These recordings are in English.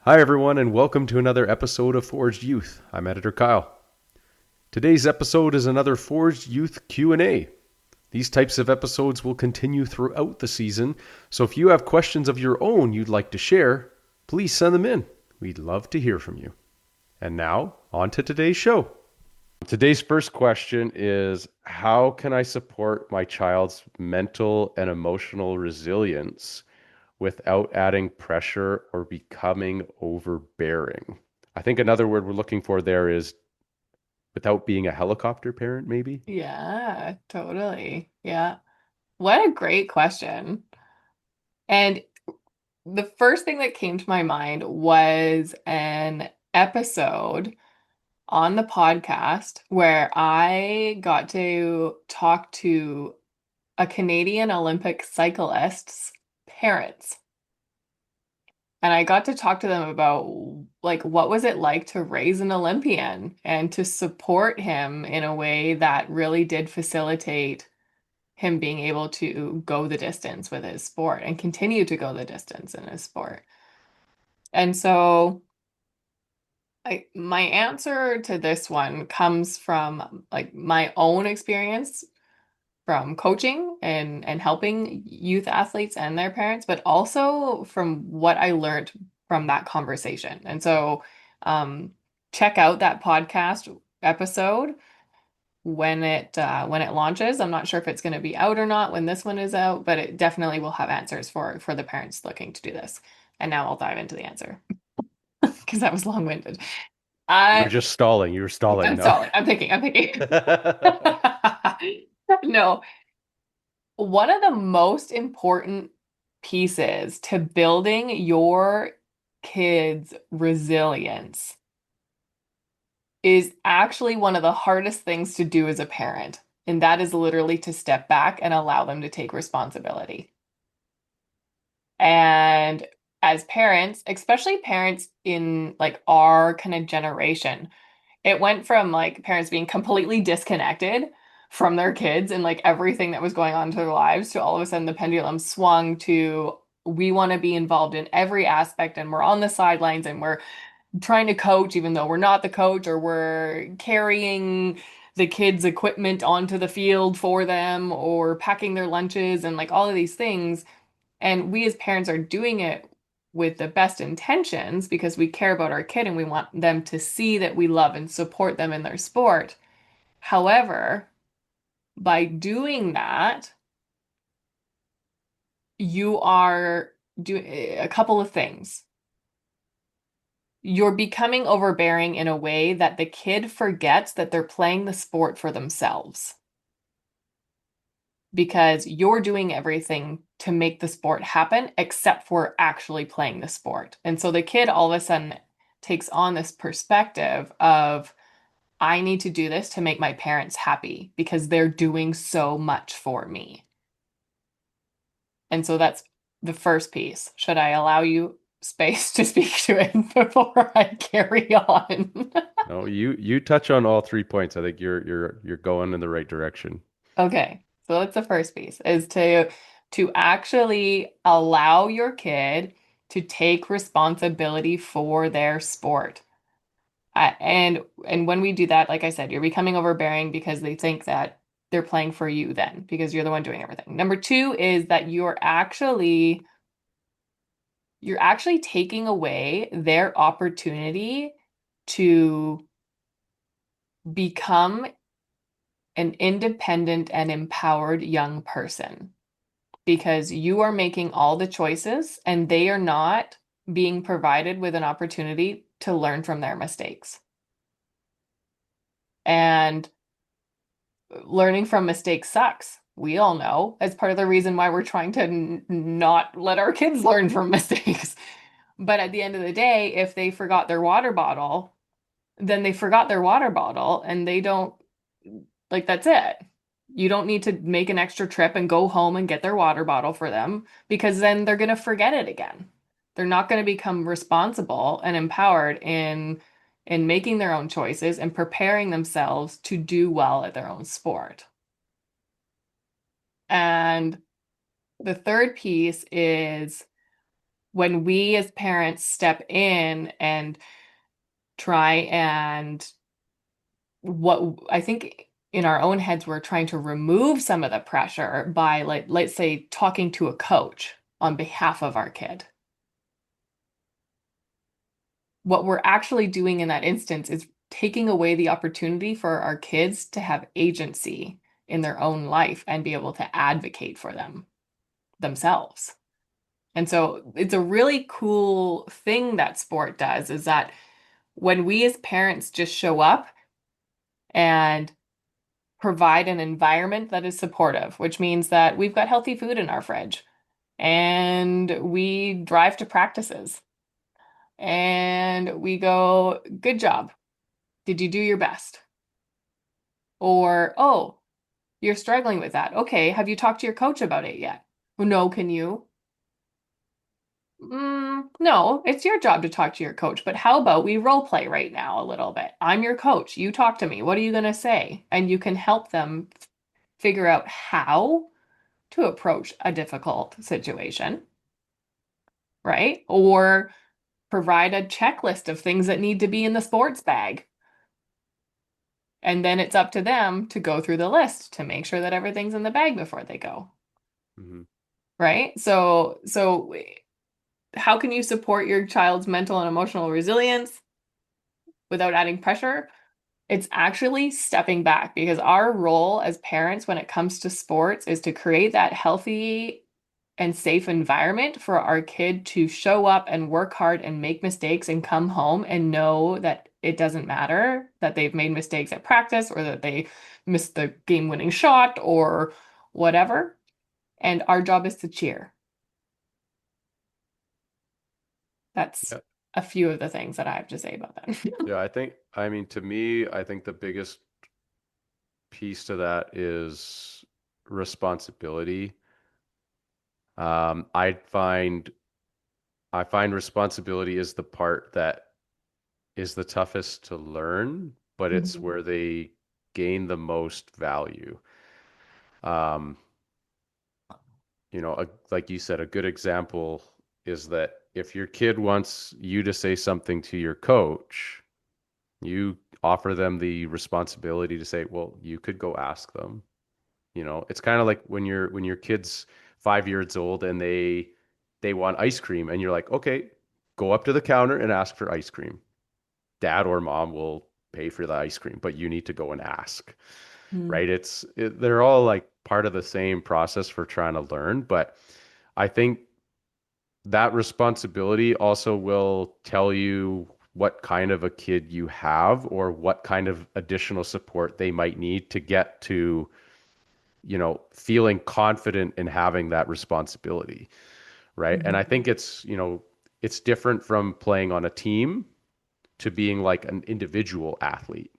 Hi, everyone, and welcome to another episode of Forged Youth. I'm editor Kyle. Today's episode is another Forged Youth Q&A. These types of episodes will continue throughout the season, so if you have questions of your own you'd like to share, please send them in. We'd love to hear from you. And now, on to today's show. Today's first question is, how can I support my child's mental and emotional resilience without adding pressure or becoming overbearing? I think another word we're looking for there is without being a helicopter parent, maybe? Yeah, totally. Yeah. What a great question. And the first thing that came to my mind was an episode on the podcast where I got to talk to a Canadian Olympic cyclist's parents. And I got to talk to them about what was it like to raise an Olympian and to support him in a way that really did facilitate him being able to go the distance with his sport and continue to go the distance in his sport. And so my answer to this one comes from my own experience from coaching and helping youth athletes and their parents, but also from what I learned from that conversation. And so um, check out that podcast episode when it launches. I'm not sure if it's going to be out or not when this one is out, but it definitely will have answers for the parents looking to do this. And now I'll dive into the answer because that was long-winded. You were I just stalling. You were stalling I'm now. sorry. I'm thinking. I'm thinking. No, one of the most important pieces to building your kids' resilience is actually one of the hardest things to do as a parent. And that is literally to step back and allow them to take responsibility. And as parents, especially parents in like our kind of generation, it went from like parents being completely disconnected from their kids and like everything that was going on in their lives to all of a sudden the pendulum swung to we want to be involved in every aspect and we're on the sidelines and we're trying to coach even though we're not the coach or we're carrying the kids' equipment onto the field for them or packing their lunches and like all of these things. And we as parents are doing it with the best intentions because we care about our kid and we want them to see that we love and support them in their sport. However, by doing that, you are doing a couple of things. You're becoming overbearing in a way that the kid forgets that they're playing the sport for themselves because you're doing everything to make the sport happen except for actually playing the sport. And so the kid all of a sudden takes on this perspective of, I need to do this to make my parents happy because they're doing so much for me. And so that's the first piece. Should I allow you space to speak to it before I carry on? No, you touch on all 3 points. I think you're going in the right direction. Okay, so that's the first piece is to actually allow your kid to take responsibility for their sport. And when we do that, like I said, you're becoming overbearing because they think that they're playing for you then because you're the one doing everything. Number two is that you're actually taking away their opportunity to become an independent and empowered young person because you are making all the choices and they are not being provided with an opportunity to learn from their mistakes. And learning from mistakes sucks. We all know. As part of the reason why we're trying to not let our kids learn from mistakes. But at the end of the day, if they forgot their water bottle, then they forgot their water bottle and they don't, like, that's it. You don't need to make an extra trip and go home and get their water bottle for them because then they're going to forget it again. They're not going to become responsible and empowered in making their own choices and preparing themselves to do well at their own sport. And the third piece is when we as parents step in and try and what I think in our own heads, we're trying to remove some of the pressure by, like, let's say, talking to a coach on behalf of our kid. What we're actually doing in that instance is taking away the opportunity for our kids to have agency in their own life and be able to advocate for themselves. And so it's a really cool thing that sport does, is that when we as parents just show up and provide an environment that is supportive, which means that we've got healthy food in our fridge and we drive to practices and we go, good job. Did you do your best? Or, oh, you're struggling with that. Okay, have you talked to your coach about it yet? Well, no, can you? No, it's your job to talk to your coach, but how about we role play right now a little bit? I'm your coach. You talk to me. What are you going to say? And you can help them figure out how to approach a difficult situation, right? Or provide a checklist of things that need to be in the sports bag. And then it's up to them to go through the list to make sure that everything's in the bag before they go, Hmm. right? So how can you support your child's mental and emotional resilience without adding pressure? It's actually stepping back, because our role as parents when it comes to sports is to create that healthy and safe environment for our kid to show up and work hard and make mistakes and come home and know that it doesn't matter that they've made mistakes at practice or that they missed the game-winning shot or whatever. And our job is to cheer. That's Yeah. a few of the things that I have to say about that. Yeah, I mean, to me, I think the biggest piece to that is responsibility. Um, I find I find responsibility is the part that is the toughest to learn, but it's Mhm. where they gain the most value. Um, like you said, a good example is that if your kid wants you to say something to your coach, you offer them the responsibility to say, well, you could go ask them. It's kind of like when your kid's 5 years old and they want ice cream and you're like, okay, go up to the counter and ask for ice cream. Dad or mom will pay for the ice cream, but you need to go and ask, Mm. right? They're all like part of the same process for trying to learn, but I think that responsibility also will tell you what kind of a kid you have or what kind of additional support they might need to get to, feeling confident in having that responsibility, right? And I Mhm. think it's different from playing on a team to being like an individual athlete,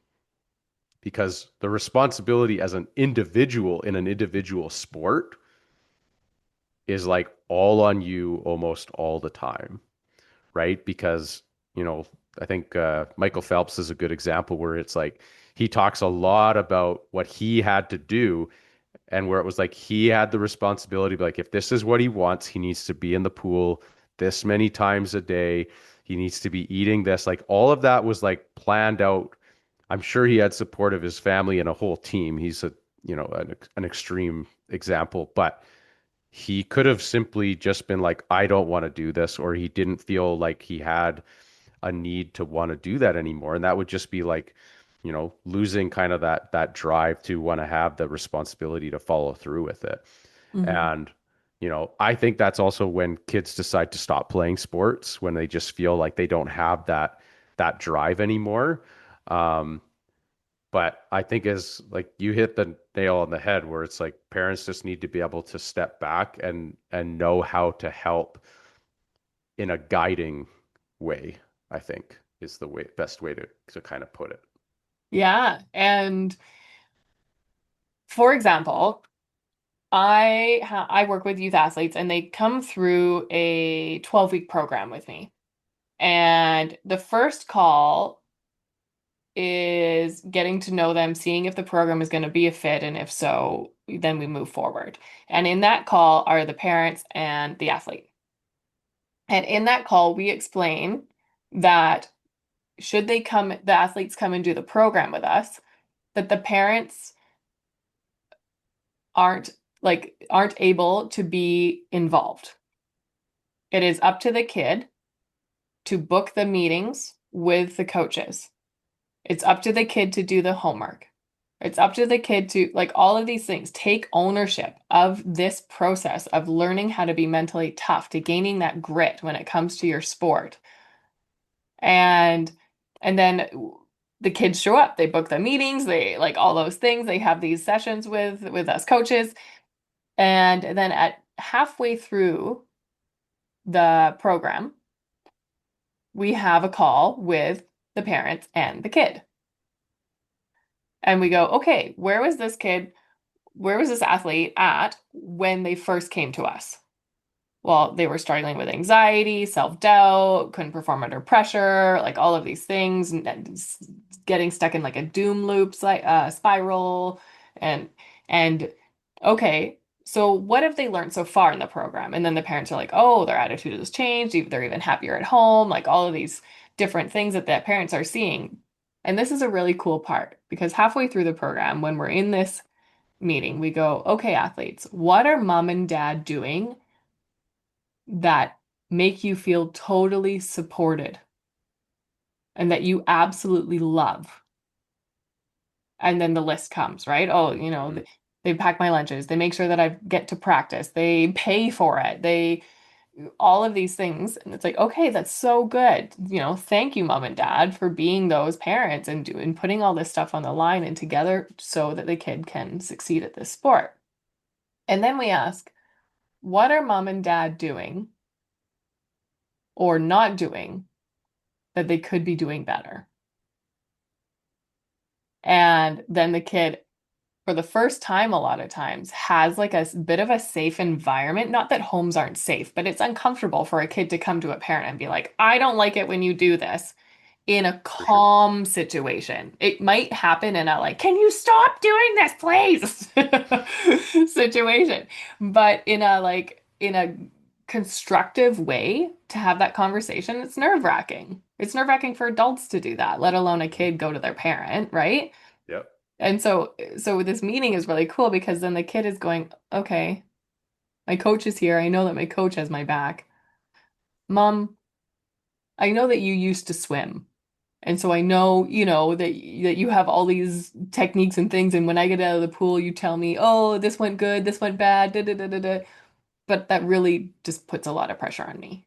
because the responsibility as an individual in an individual sport is like all on you almost all the time, right? Because, you know, I think Michael Phelps is a good example where it's like he talks a lot about what he had to do, and where it was like he had the responsibility, like if this is what he wants, he needs to be in the pool this many times a day. He needs to be eating this. Like all of that was like planned out. I'm sure he had support of his family and a whole team. He's an extreme example, but he could have simply just been like, I don't want to do this, or he didn't feel like he had a need to want to do that anymore. And that would just be like, losing kind of that drive to want to have the responsibility to follow through with it. Mhm. And, I think that's also when kids decide to stop playing sports, when they just feel like they don't have that drive anymore. Um, but I think as like you hit the nail on the head where it's like parents just need to be able to step back and know how to help in a guiding way, I think is the best way to kind of put it. Yeah. And for example, I work with youth athletes and they come through a 12-week program with me. And the first call is getting to know them, seeing if the program is going to be a fit, and if so, then we move forward. And in that call are the parents and the athlete. And in that call, we explain that should the athletes come and do the program with us, that the parents aren't aren't able to be involved. It is up to the kid to book the meetings with the coaches. It's up to the kid to do the homework. It's up to the kid to, like, all of these things, take ownership of this process of learning how to be mentally tough, to gaining that grit when it comes to your sport. And then the kids show up, they book the meetings, they like all those things, they have these sessions with us coaches. And then at halfway through the program, we have a call with the parents and the kid. And we go, okay, where was this athlete at when they first came to us? Well, they were struggling with anxiety, self-doubt, couldn't perform under pressure, like all of these things, and getting stuck in like a doom loop spiral. And and okay, so what have they learned so far in the program? And then the parents are like, oh, their attitude has changed, they're even happier at home, like all of these different things that the parents are seeing. And this is a really cool part because halfway through the program, when we're in this meeting, we go, okay, athletes, what are mom and dad doing that make you feel totally supported and that you absolutely love? And then the list comes, right? Oh, Mhm. they pack my lunches, they make sure that I get to practice, they pay for it, they all of these things. And it's like, okay, that's so good. Thank you, mom and dad, for being those parents and doing putting all this stuff on the line and together so that the kid can succeed at this sport. And then we ask, what are mom and dad doing or not doing that they could be doing better? And then the kid, for the first time, a lot of times, has like a bit of a safe environment. Not that homes aren't safe, but it's uncomfortable for a kid to come to a parent and be like, I don't like it when you do this in a For sure. calm situation. It might happen in a like, can you stop doing this, please? situation. But in a constructive way to have that conversation, it's nerve-wracking. It's nerve-wracking for adults to do that, let alone a kid go to their parent, right? Yep. And so this meeting is really cool because then the kid is going, okay, my coach is here. I know that my coach has my back. Mom, I know that you used to swim. And so I know, that you have all these techniques and things. And when I get out of the pool, you tell me, oh, this went good, this went bad, da da da da da. But that really just puts a lot of pressure on me.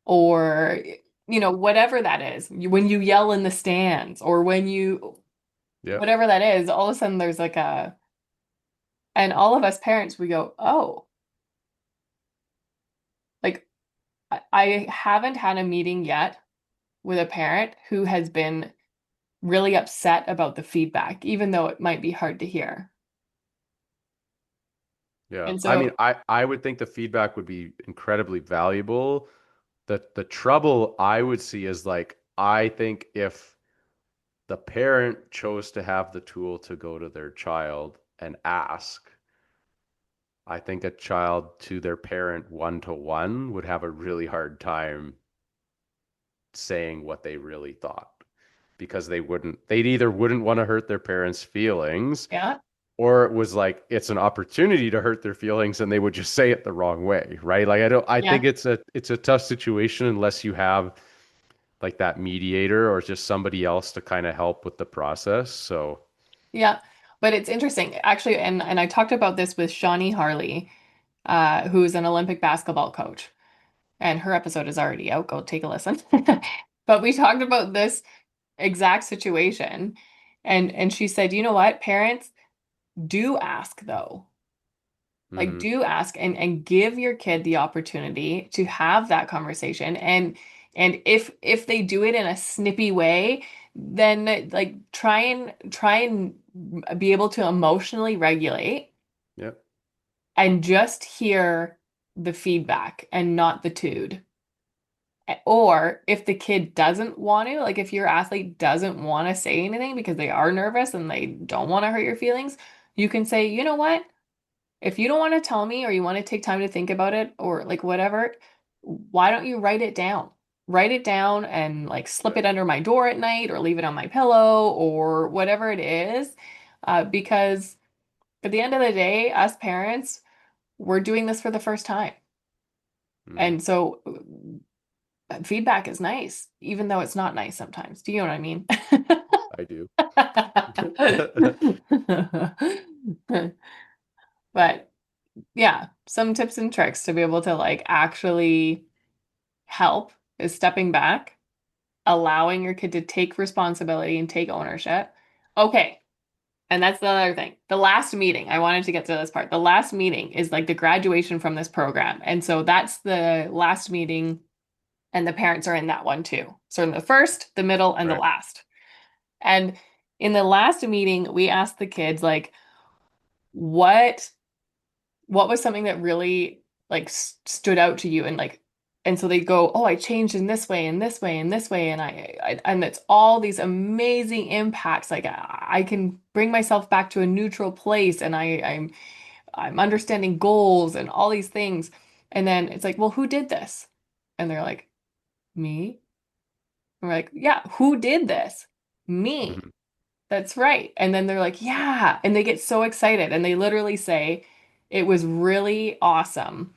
Or, whatever that is. When you yell in the stands or when Yep. whatever that is, all of a sudden there's like and all of us parents, we go, oh, like I haven't had a meeting yet with a parent who has been really upset about the feedback, even though it might be hard to hear. Yeah. And I mean, so, I would think the feedback would be incredibly valuable. The trouble I would see is like I think if the parent chose to have the tool to go to their child and ask, I think a child to their parent one to one would have a really hard time saying what they really thought because they'd either wouldn't want to hurt their parents' feelings, yeah, or it was like it's an opportunity to hurt their feelings and they would just say it the wrong way, right? Like I think yeah, it's a tough situation unless you have like that mediator or just somebody else to kind of help with the process. So, yeah. But it's interesting, actually, and I talked about this with Shawnee Harley, who's an Olympic basketball coach, and her episode is already out. Go take a listen. But we talked about this exact situation, and she said, you know what, parents do ask though. Like, mhm. do ask and give your kid the opportunity to have that conversation. And if they do it in a snippy way, then like try and be able to emotionally regulate Yep. and just hear the feedback and not the tude. Or if the kid doesn't want to, like if your athlete doesn't want to say anything because they are nervous and they don't want to hurt your feelings, you can say, you know what? If you don't want to tell me or you want to take time to think about it or like whatever, why don't you write it down? Write it down and like slip Yeah. it under my door at night or leave it on my pillow or whatever it is. Because at the end of the day, us parents, we're doing this for the first time. Mhm. And so feedback is nice, even though it's not nice sometimes. Do you know what I mean? I do. But yeah, some tips and tricks to be able to like actually help is stepping back, allowing your kid to take responsibility and take ownership. Okay. And that's the other thing. The last meeting, I wanted to get to this part. The last meeting is like the graduation from this program. And so that's the last meeting, and the parents are in that one too. So in the first, the middle, and the Right. last. And in the last meeting, we asked the kids like, what what was something that really like stood out to you and like, and so they go, oh, I changed in this way and this way and this way, and and it's all these amazing impacts, like I can bring myself back to a neutral place, and I'm understanding goals and all these things. And then it's like, well, who did this? And they're like, me. And we're like, yeah, who did this? Me. Mhm. That's right. And then they're like, yeah. And they get so excited. And they literally say, it was really awesome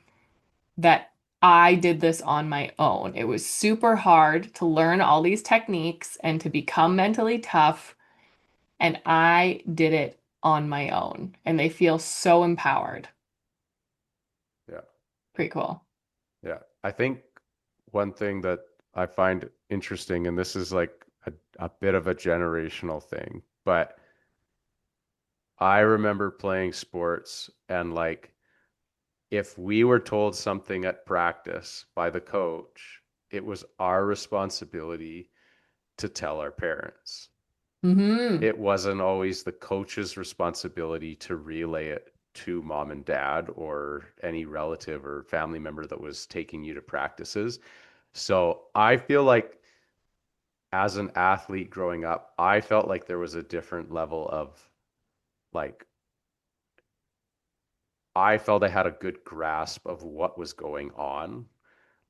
that I did this on my own. It was super hard to learn all these techniques and to become mentally tough. And I did it on my own. And they feel so empowered. Yeah. Pretty cool. Yeah. I think one thing that I find interesting, and this is like a bit of a generational thing, but I remember playing sports and like if we were told something at practice by the coach, it was our responsibility to tell our parents. Hmm. It wasn't always the coach's responsibility to relay it to mom and dad or any relative or family member that was taking you to practices. So I feel like as an athlete growing up, I felt like there was a different level of like, I felt I had a good grasp of what was going on.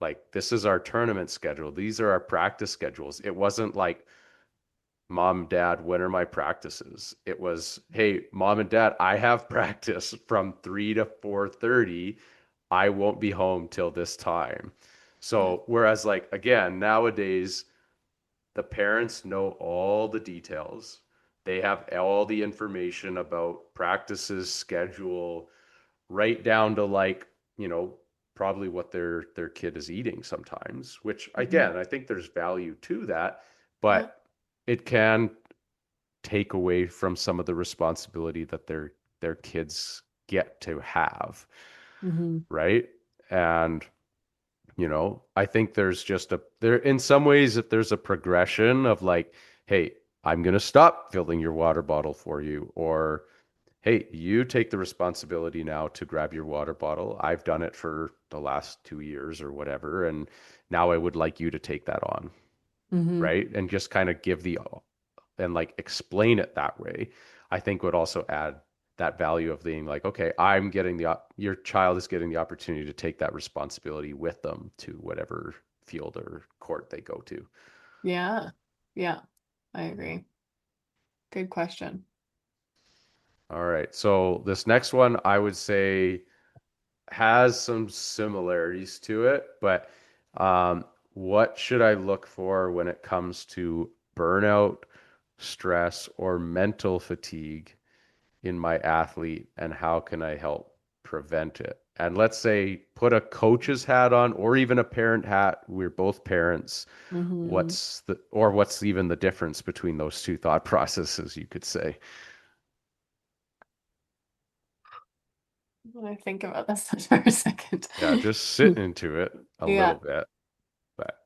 Like, this is our tournament schedule. These are our practice schedules. It wasn't like, mom, dad, when are my practices? It was, hey, mom and dad, I have practice from 3 to 4:30. I won't be home till this time. Yeah. So, whereas like again, nowadays the parents know all the details. They have all the information about practices, schedule, right down to like, you know, probably what their kid is eating sometimes, which Mhm. again, I think there's value to that, Yeah. but it can take away from some of the responsibility that their kids get to have, Hmm. right? And you know, I think there's just a there in some ways if there's a progression of like, hey, I'm going to stop filling your water bottle for you, or hey, you take the responsibility now to grab your water bottle. I've done it for the last 2 years or whatever, and now I would like you to take that on, Hmm. right? And just kind of give the and like explain it that way, I think would also add that value of being like, okay, I'm getting your child is getting the opportunity to take that responsibility with them to whatever field or court they go to. Yeah. Yeah. I agree. Good question. All right. So this next one, I would say has some similarities to it, but what should I look for when it comes to burnout, stress, or mental fatigue in my athlete, and how can I help prevent it? And let's say put a coach's hat on or even a parent hat. We're both parents. Hmm. What's even the difference between those two thought processes, you could say? When I think about this for a second. Yeah, just sit into it a little Yeah. bit. But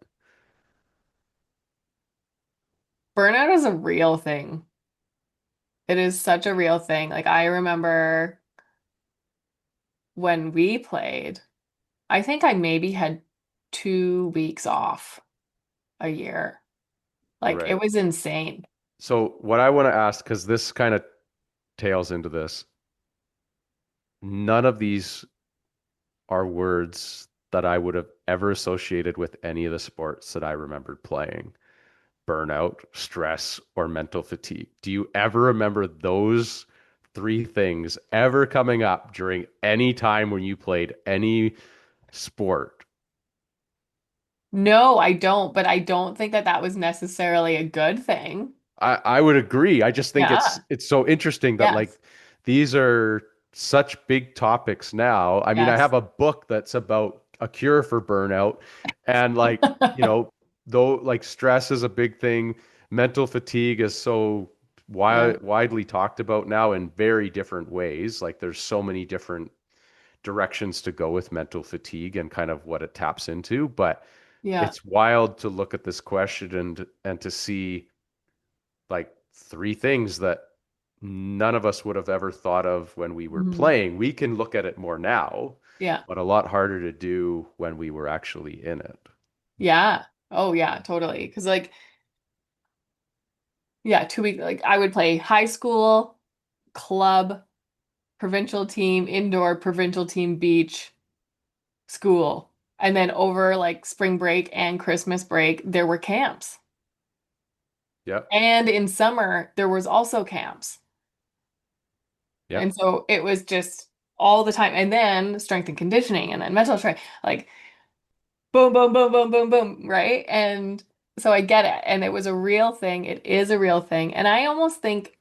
Burnout is a real thing. It is such a real thing. Like I remember when we played, I think I maybe had 2 weeks off a year. Like it right. was insane. So what I want to ask, because this kind of tails into this, none of these are words that I would have ever associated with any of the sports that I remembered playing: burnout, stress, or mental fatigue. Do you ever remember those three things ever coming up during any time when you played any sport? No, I don't, but I don't think that that was necessarily a good thing. I would agree. I just think Yeah. it's so interesting that like Yes. these are such big topics now. I mean, I Yes. have a book that's about a cure for burnout, and like, though like stress is a big thing, mental fatigue is so Yeah. widely talked about now in very different ways. Like there's so many different directions to go with mental fatigue and kind of what it taps into, but Yeah. it's wild to look at this question and to see like three things that none of us would have ever thought of when we were Mhm. playing. We can look at it more now, Yeah. but a lot harder to do when we were actually in it. Yeah. Oh, yeah, totally. Because, like, yeah, 2 weeks, like, I would play high school, club, provincial team, indoor, provincial team, beach, school. And then over like spring break and Christmas break, there were camps. Yep. And in summer, there was also camps. And Yep. so it was just all the time. And then strength and conditioning and then mental strength, like boom, boom, boom, boom, boom, boom, right? And so I get it. And it was a real thing. It is a real thing. And I almost think,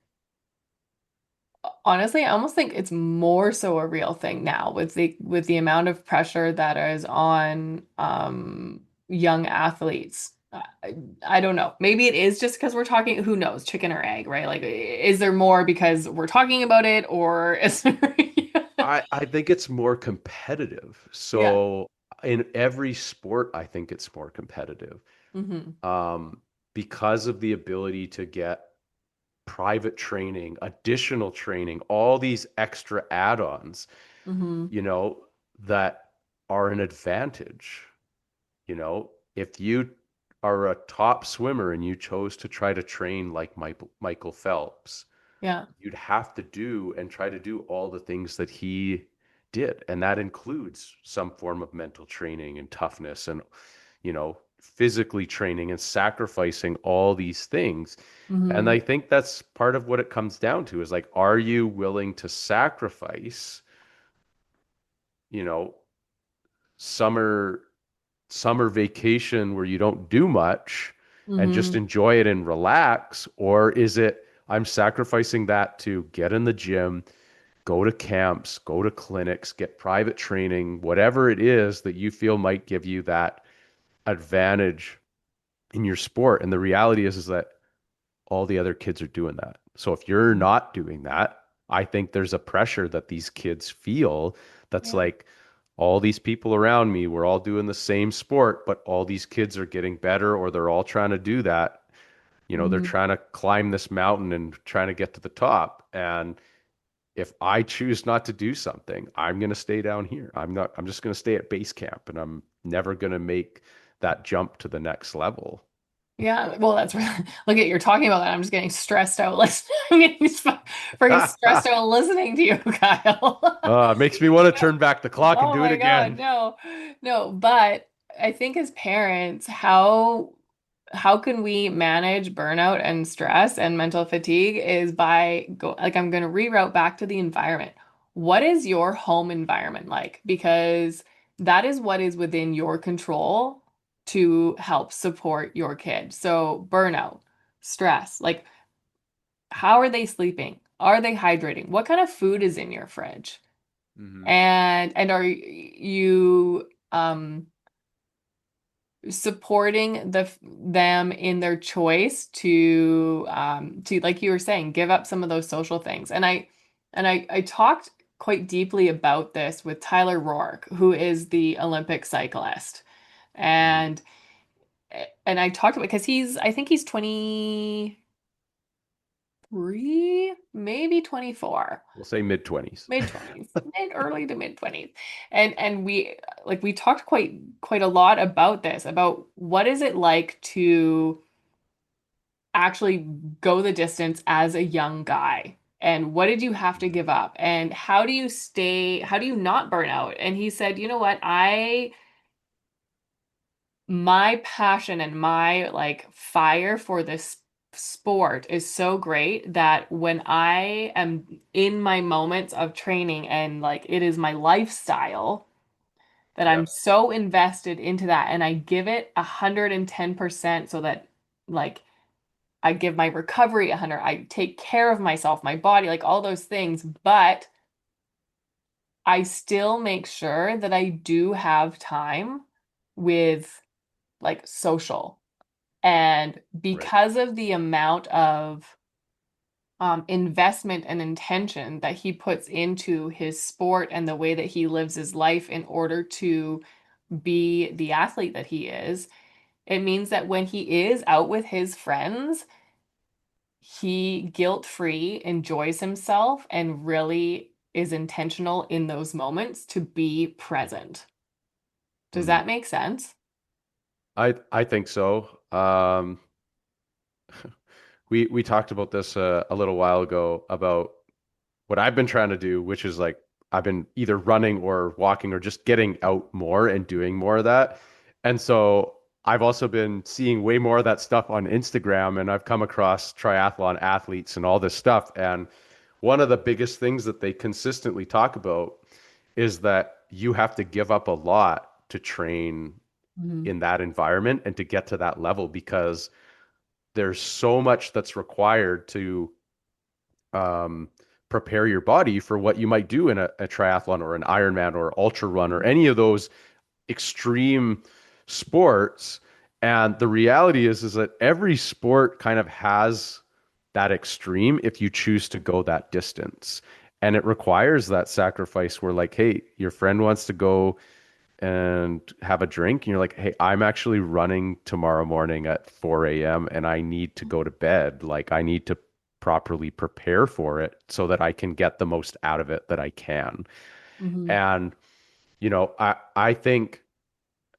honestly, I almost think it's more so a real thing now with the amount of pressure that is on young athletes. I don't know. Maybe it is just because we're talking, who knows, chicken or egg, right? Like, is there more because we're talking about it, or is there I think it's more competitive. Yeah. So in every sport, I think it's more competitive, Hmm. um, because of the ability to get private training, additional training, all these extra add-ons, Hmm. you know, that are an advantage. If you are a top swimmer and you chose to try to train like Michael Phelps, Yeah. you'd have to do and try to do all the things that he did. And that includes some form of mental training and toughness and, physically training and sacrificing all these things. And Hmm. I think that's part of what it comes down to is like, are you willing to sacrifice, you know, summer summer vacation where you don't do much and just Hmm. enjoy it and relax? Or is it, I'm sacrificing that to get in the gym, go to camps, go to clinics, get private training, whatever it is that you feel might give you that advantage in your sport? And the reality is that all the other kids are doing that. So if you're not doing that, I think there's a pressure that these kids feel that's Yeah. like, all these people around me, we're all doing the same sport, but all these kids are getting better or they're all trying to do that. They're Hmm. trying to climb this mountain and trying to get to the top. And if I choose not to do something, I'm going to stay down here. I'm just going to stay at base camp and I'm never going to make that jump to the next level. Yeah, well, that's really, look at you're talking about that. I'm just getting stressed out listening. I'm getting freaking stressed out listening to you, Kyle. It makes me want to turn back the clock and Oh do it my God, again. no, no. But I think as parents, how can we manage burnout and stress and mental fatigue is by go like I'm going to reroute back to the environment. What is your home environment like? Because that is what is within your control to help support your kid. So burnout, stress, like how are they sleeping? Are they hydrating? What kind of food is in your fridge? Hmm. And are you supporting them in their choice to like you were saying, give up some of those social things? And I talked quite deeply about this with Tyler Rourke, who is the Olympic cyclist. Hmm. And and I talked about because I think he's 23, maybe 24. We'll say mid 20s. Mid 20s, mid early to mid 20s. And we talked quite a lot about this, about what is it like to actually go the distance as a young guy? And what did you have to give up? And how do you not burn out? And he said, you know what? my passion and my like fire for this sport is so great that when I am in my moments of training and like it is my lifestyle, that Yeah. I'm so invested into that and I give it 110% so that like I give my recovery 100, I take care of myself, my body, like all those things, but I still make sure that I do have time with like social. And Right. because of the amount of investment and intention that he puts into his sport and the way that he lives his life in order to be the athlete that he is, it means that when he is out with his friends, he guilt-free enjoys himself and really is intentional in those moments to be present. Does Hmm. that make sense? I think so. We talked about this a little while ago about what I've been trying to do, which is like I've been either running or walking or just getting out more and doing more of that. And so I've also been seeing way more of that stuff on Instagram, and I've come across triathlon athletes and all this stuff. And one of the biggest things that they consistently talk about is that you have to give up a lot to train Hmm. in that environment and to get to that level because there's so much that's required to um, prepare your body for what you might do in a triathlon or an Ironman or ultra run or any of those extreme sports. And the reality is that every sport kind of has that extreme if you choose to go that distance. And it requires that sacrifice where, like, hey, your friend wants to go and have a drink, and you're like, hey, I'm actually running tomorrow morning at 4 a.m. and I need to go to bed. Like, I need to properly prepare for it so that I can get the most out of it that I can. Hmm. And, I think,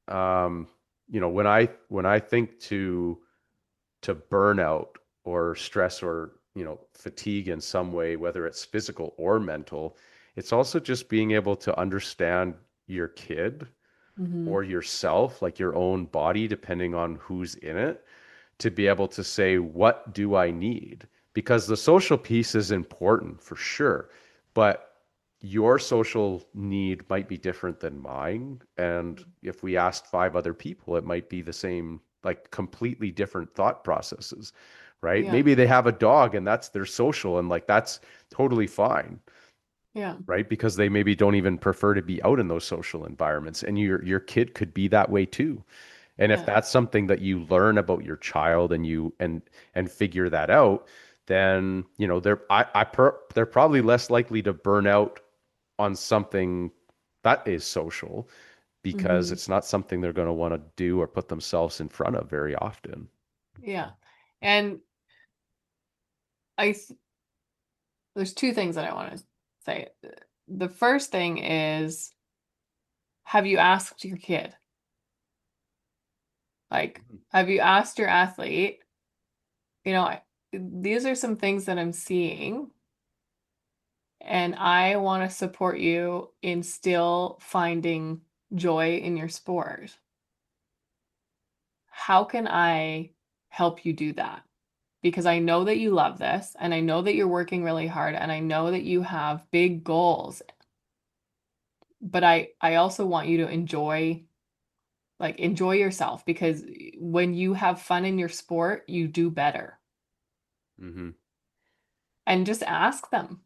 um, when I think to burnout or stress or, fatigue in some way, whether it's physical or mental, it's also just being able to understand your kid Hmm. or yourself, like your own body, depending on who's in it, to be able to say, what do I need? Because the social piece is important for sure, but your social need might be different than mine. And if we asked five other people, it might be the same, like completely different thought processes, right? Yeah. Maybe they have a dog and that's their social, and like that's totally fine, Yeah. right? Because they maybe don't even prefer to be out in those social environments. And your kid could be that way too. And if Yeah. that's something that you learn about your child and and figure that out, then they're probably less likely to burn out on something that is social because Hmm. it's not something they're going to want to do or put themselves in front of very often. Yeah. And I th there's two things that I want to say. The first thing is, have you asked your kid? Like, have you asked your athlete, you know, these are some things that I'm seeing, and I want to support you in still finding joy in your sport. How can I help you do that? Because I know that you love this, and I know that you're working really hard, and I know that you have big goals, but I also want you to enjoy yourself because when you have fun in your sport, you do better. Mm-hmm. And just ask them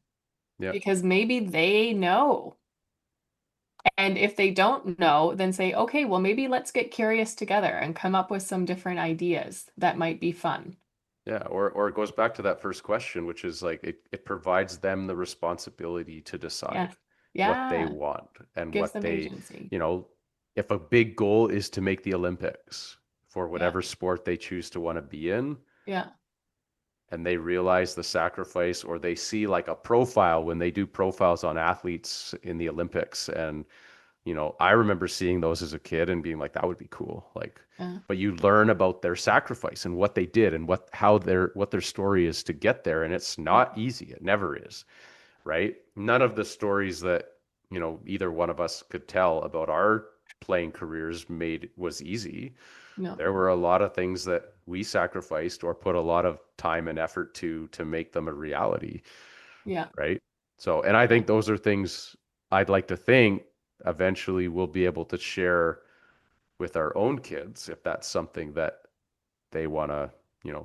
Yeah. because maybe they know. And if they don't know, then say, okay, well, maybe let's get curious together and come up with some different ideas that might be fun. Yeah, or it goes back to that first question, which is like it provides them the responsibility to Yeah. decide what they Yeah. want and Gives what them they, agency. you know, if a big goal is to make the Olympics for Yeah. whatever sport they choose to want to be in, Yeah. and they realize the sacrifice, or they see like a profile when they do profiles on athletes in the Olympics. And I remember seeing those as a kid and being like, that would be cool. Like, Yeah. but you learn about their sacrifice and what they did and what their story is to get there. And it's Yeah. not easy. It never is, right? None of the stories that, either one of us could tell about our playing careers made was easy. No. There were a lot of things that we sacrificed or put a lot of time and effort to make them a reality, Yeah. right? So, and I Yeah. think those are things I'd like to think eventually we'll be able to share with our own kids if that's something that they want to,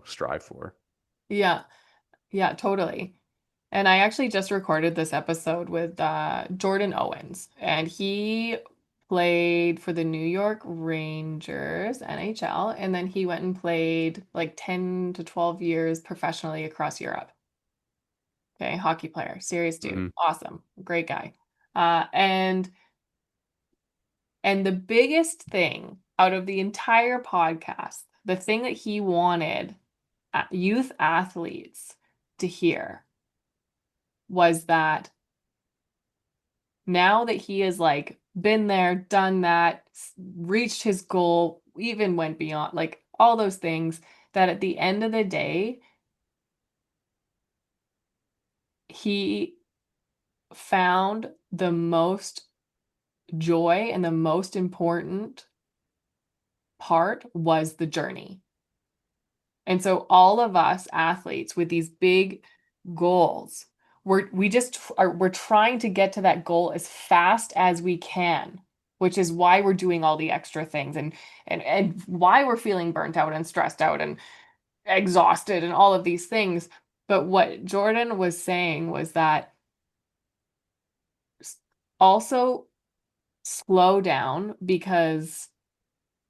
strive for. Yeah. Yeah, totally. And I actually just recorded this episode with Jordan Owens, and he played for the New York Rangers, NHL, and then he went and played like 10 to 12 years professionally across Europe. Okay, hockey player, serious dude, Hmm. awesome, great guy. Uh, and and the biggest thing out of the entire podcast, the thing that he wanted youth athletes to hear was that now that he has like been there, done that, reached his goal, even went beyond, like all those things, that at the end of the day, he found the most joy and the most important part was the journey. And so all of us athletes with these big goals, we're trying to get to that goal as fast as we can, which is why we're doing all the extra things and why we're feeling burnt out and stressed out and exhausted and all of these things. But what Jordan was saying was that also slow down because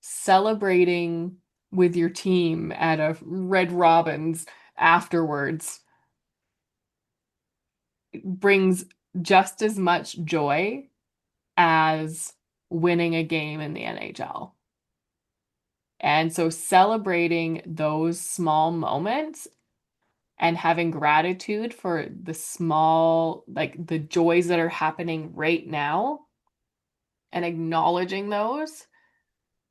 celebrating with your team at a Red Robins afterwards brings just as much joy as winning a game in the NHL. And so celebrating those small moments and having gratitude for the small, like the joys that are happening right now and acknowledging those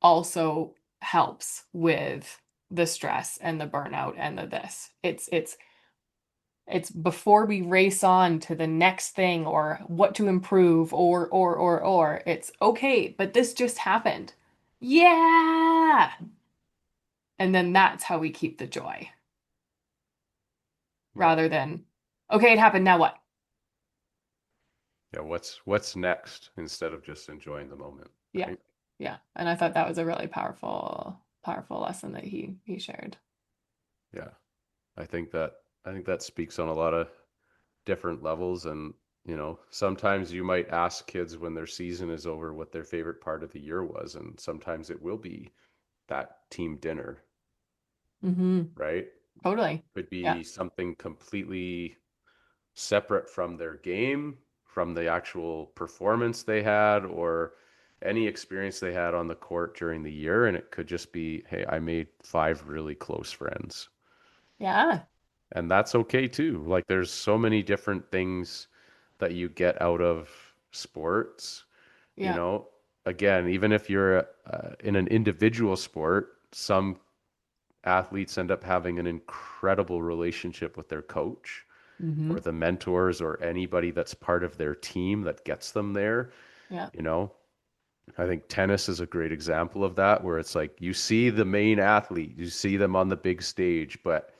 also helps with the stress and the burnout and the this. It's before we race on to the next thing or what to improve or it's okay, but this just happened. Yeah. And then that's how we keep the joy Yeah. rather than, okay, it happened, now what? Yeah. What's next instead of just enjoying the moment, Yeah. right? Yeah. And I thought that was a really powerful lesson that he shared. Yeah. I think that I think that speaks on a lot of different levels. And sometimes you might ask kids when their season is over what their favorite part of the year was, and sometimes it will be that team dinner, Mm-hmm. right? Totally. Could Yeah. be something completely separate from their game, from the actual performance they had, or any experience they had on the court during the year. And it could just be, hey, I made 5 really close friends. Yeah. And that's okay too. Like there's so many different things that you get out of sports, you Yeah. know. Again, even if you're in an individual sport, some athletes end up having an incredible relationship with their coach Mm-hmm. or the mentors or anybody that's part of their team that gets them there, Yeah. you know. I think tennis is a great example of that, where it's like you see the main athlete, you see them on the big stage, but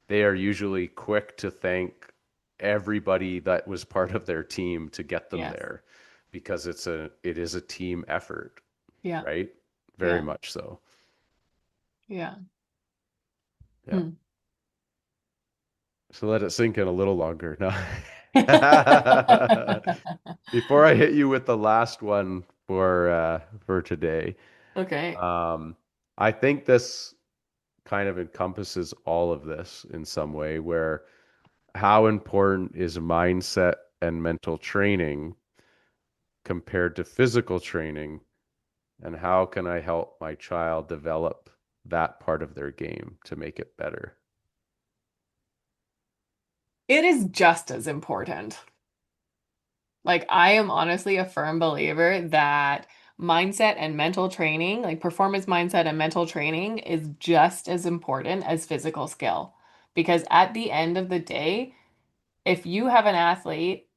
they are usually quick to thank everybody that was part of their team to get them Yes. there, because it is a team effort, Yeah. right? Very Yeah. much so. Yeah. Yeah. Hmm. So let it sink in a little longer now. Before I hit you with the last one for today, Okay. um, I think this kind of encompasses all of this in some way, where how important is mindset and mental training compared to physical training, and how can I help my child develop that part of their game to make it better? It is just as important. Like, I am honestly a firm believer that mindset and mental training, like performance mindset and mental training, is just as important as physical skill. Because at the end of the day, if you have an athlete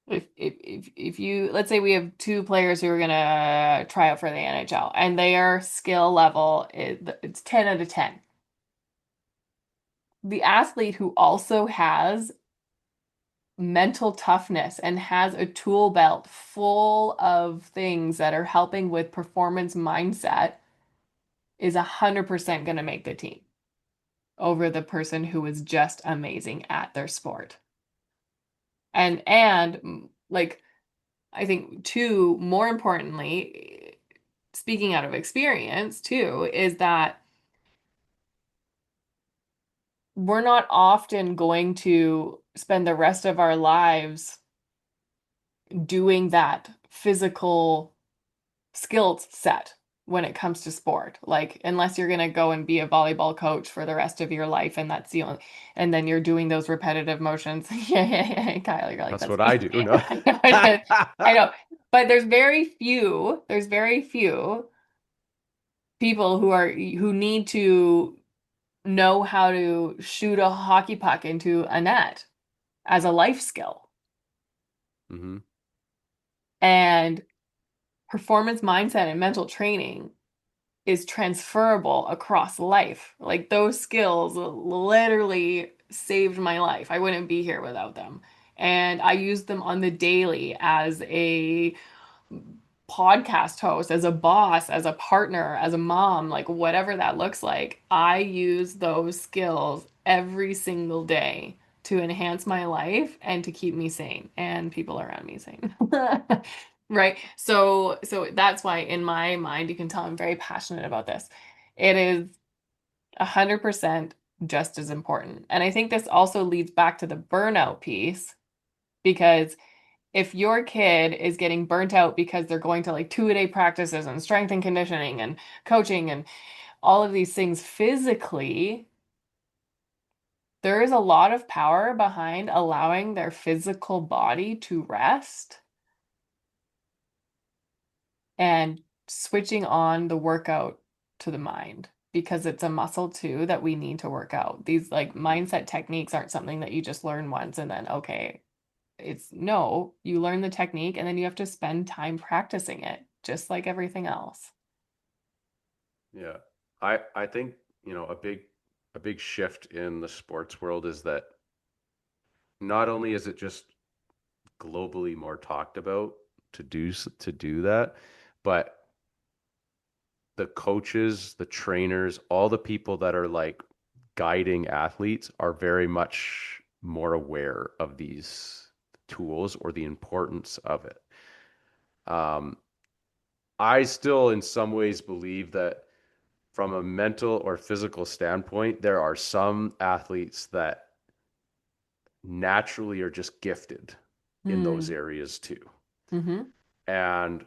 If you, let's say we have two players who are gonna try out for the NHL and their skill level it's 10 out of 10. The athlete who also has mental toughness and has a tool belt full of things that are helping with performance mindset is 100% going to make the team over the person who is just amazing at their sport. And like I think too, more importantly, speaking out of experience too, is that we're not often going to spend the rest of our lives doing that physical skill set when it comes to sport. Like, unless you're going to go and be a volleyball coach for the rest of your life, and that's the only, and then you're doing those repetitive motions. Yeah. Kyle, you're like, That's that's what I me. do. No. I know it is. I know. But there's very few people who need to know how to shoot a hockey puck into a net as a life skill. Hmm. And performance mindset and mental training is transferable across life. Like those skills literally saved my life. I wouldn't be here without them. And I use them on the daily as a podcast host, as a boss, as a partner, as a mom, like whatever that looks like. I use those skills every single day to enhance my life and to keep me sane and people around me sane. Right? So that's why in my mind you can tell I'm very passionate about this. It is 100% just as important. And I think this also leads back to the burnout piece because if your kid is getting burnt out because they're going to like two-a-day practices and strength and conditioning and coaching and all of these things physically, there is a lot of power behind allowing their physical body to rest and switching on the workout to the mind because it's a muscle too that we need to work out. These like mindset techniques aren't something that you just learn once and then okay, it's no, you learn the technique and then you have to spend time practicing it, just like everything else. Yeah. I think, a big shift in the sports world is that not only is it just globally more talked about to do that, but the coaches, the trainers, all the people that are like guiding athletes are very much more aware of these tools or the importance of it. Um, I still, in some ways, believe that from a mental or physical standpoint, there are some athletes that naturally are just gifted in those Hmm. areas too. Mm-hmm. And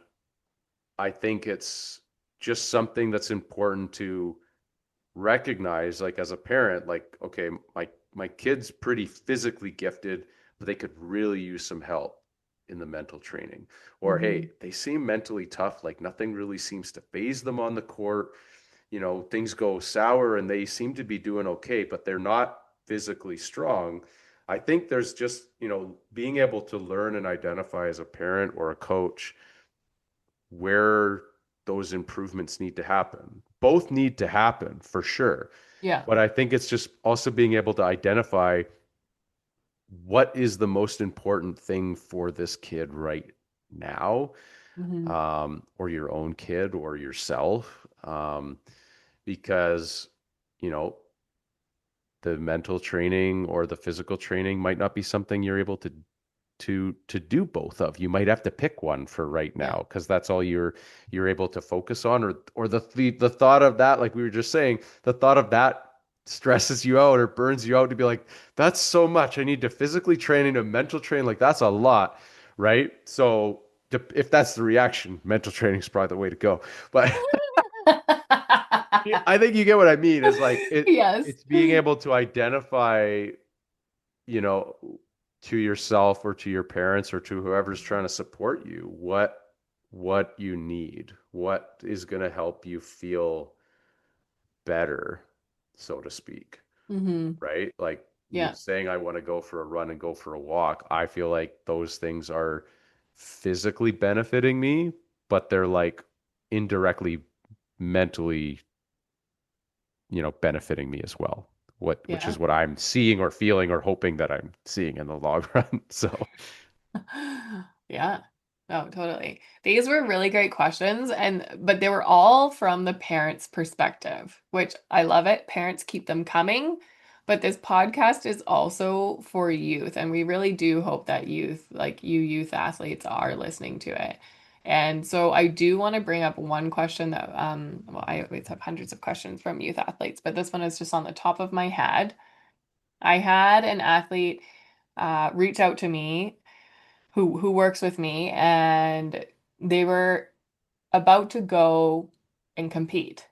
I think it's just something that's important to recognize, like as a parent, like, okay, my kid's pretty physically gifted, but they could really use some help in the mental training. Or Mm-hmm. hey, they seem mentally tough, like nothing really seems to phase them on the court. Things go sour and they seem to be doing okay, but they're not physically strong. I think there's just, being able to learn and identify as a parent or a coach where those improvements need to happen. Both need to happen for sure. Yeah. But I think it's just also being able to identify what is the most important thing for this kid right now, Mm-hmm. or your own kid or yourself. Because, you know, the mental training or the physical training might not be something you're able to do both of. You might have to pick one for right Yeah. now because that's all you're able to focus on, or the thought of that, like we were just saying, the thought of that stresses you out or burns you out to be like, that's so much. I need to physically train and a mental train, like that's a lot, right? So if that's the reaction, mental training is probably the way to go. But I think you get what I mean is like Yes. it's being able to identify, you know, to yourself or to your parents or to whoever's trying to support you, what you need, what is going to help you feel better, so to speak, Mm-hmm. right? Like Yeah. saying I want to go for a run and go for a walk, I feel like those things are physically benefiting me, but they're like indirectly mentally, benefiting me as well. Which Yeah. is what I'm seeing or feeling or hoping that I'm seeing in the long run. So, Yeah. No, totally. These were really great questions but they were all from the parents' perspective, which I love it. Parents keep them coming, but this podcast is also for youth, and we really do hope that youth, like you youth athletes, are listening to it. And so I do want to bring up one question that well, I always have hundreds of questions from youth athletes, but this one is just on the top of my head. I had an athlete reach out to me who works with me, and they were about to go and compete.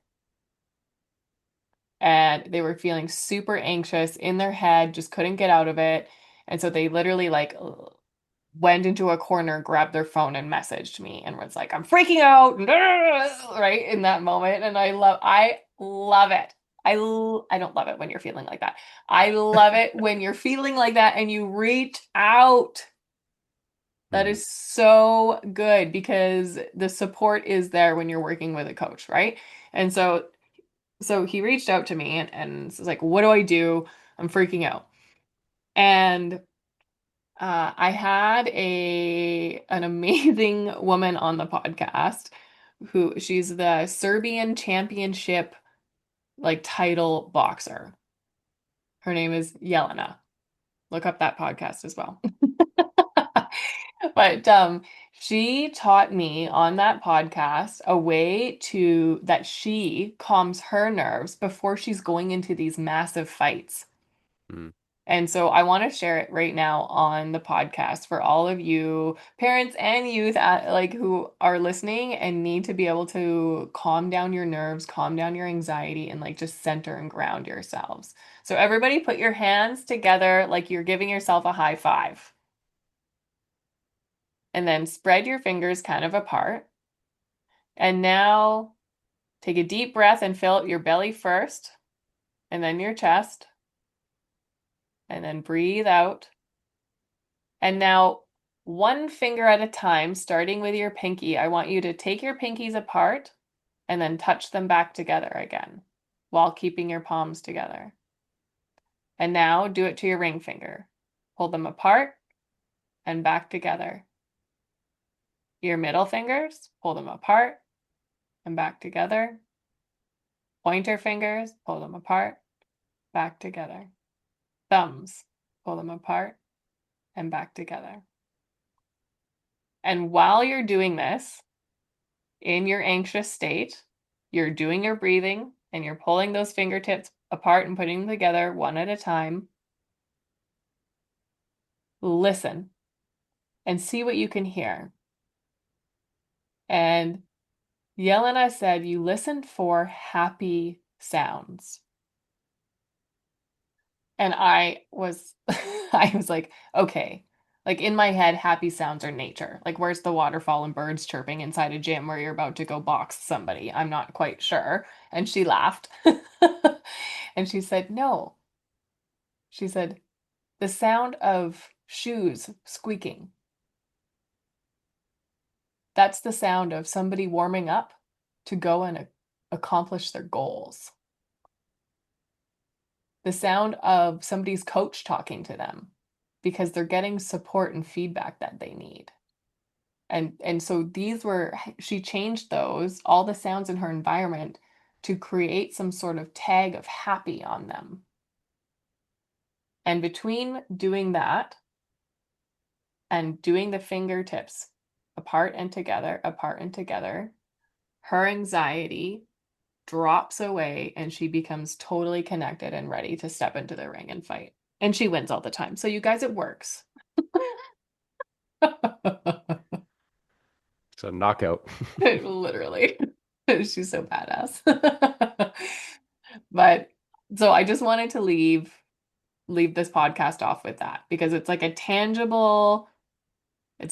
And they were feeling super anxious in their head, just couldn't get out of it. And so they literally like went into a corner, grabbed their phone and messaged me and was like, I'm freaking out, right in that moment. And I love it. I don't love it when you're feeling like that. I love it when you're feeling like that and you reach out. That mhm. is so good because the support is there when you're working with a coach, right? And so he reached out to me and was like, what do I do? I'm freaking out. And I had an amazing woman on the podcast who she's the Serbian championship like title boxer. Her name is Jelena. Look up that podcast as well. But she taught me on that podcast a way to that she calms her nerves before she's going into these massive fights. Mm. And so I want to share it right now on the podcast for all of you parents and youth like who are listening and need to be able to calm down your nerves, calm down your anxiety, and like just center and ground yourselves. So everybody put your hands together like you're giving yourself a high five. And then spread your fingers kind of apart. And now take a deep breath and fill up your belly first, and then your chest, and then breathe out. And now, one finger at a time, starting with your pinky, I want you to take your pinkies apart and then touch them back together again while keeping your palms together. And now do it to your ring finger. Pull them apart and back together. Your middle fingers, pull them apart and back together. Pointer fingers, pull them apart, back together. Thumbs, pull them apart and back together. And while you're doing this, in your anxious state, you're doing your breathing and you're pulling those fingertips apart and putting them together one at a time. Listen and see what you can hear. And Yelena said you listened for happy sounds. And I was like, okay. Like in my head, happy sounds are nature. Like where's the waterfall and birds chirping inside a gym where you're about to go box somebody? I'm not quite sure. And she laughed. And she said, no. She said, the sound of shoes squeaking. That's the sound of somebody warming up to go and accomplish their goals. The sound of somebody's coach talking to them because they're getting support and feedback that they need. And so she changed those, all the sounds in her environment to create some sort of tag of happy on them. And between doing that and doing the fingertips apart and together, her anxiety drops away and she becomes totally connected and ready to step into the ring and fight. And she wins all the time. So you guys, it works. It's a knockout. Literally. She's so badass. But so I just wanted to leave this podcast off with that because it's like it's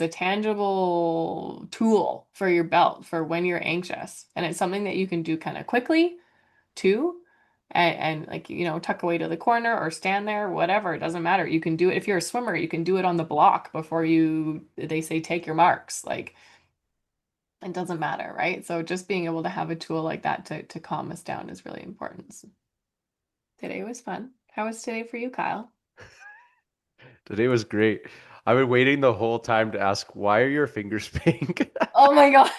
a tangible tool for your belt for when you're anxious. And it's something that you can do kind of quickly too. and like, tuck away to the corner or stand there, whatever, it doesn't matter. You can do it if you're a swimmer, you can do it on the block before they say take your marks. Like it doesn't matter, right? So just being able to have a tool like that to calm us down is really important. So today was fun. How was today for you, Kyle? Today was great. I've been waiting the whole time to ask, why are your fingers pink? Oh my God.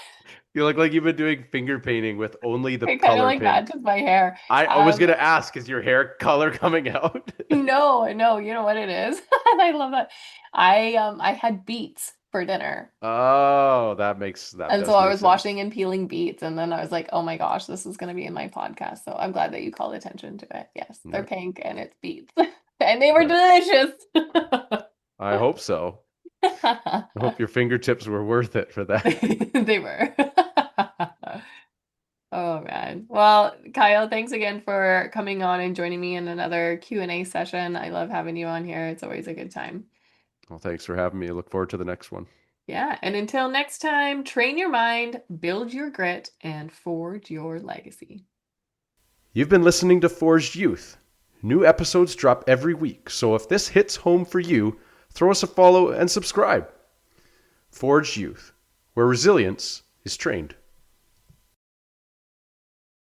You look like you've been doing finger painting with only the It kind of color like pink. matches my hair. I was gonna ask, is your hair color coming out? No, you know what it is? And I love that. I had beets for dinner. Oh, that And so does I make was sense. washing and peeling beets, and then I was like, oh my gosh, this is going to be in my podcast. So I'm glad that you called attention to it. Yes, they're Yeah, pink and it's beets. And they were yeah. delicious. I hope so. I hope your fingertips were worth it for that. They were. Oh man. Well, Kyle, thanks again for coming on and joining me in another Q&A session. I love having you on here. It's always a good time. Well, thanks for having me. I look forward to the next one. Yeah, and until next time, train your mind, build your grit, and forge your legacy. You've been listening to Forged Youth. New episodes drop every week, so if this hits home for you, throw us a follow and subscribe. Forged Youth, where resilience is trained.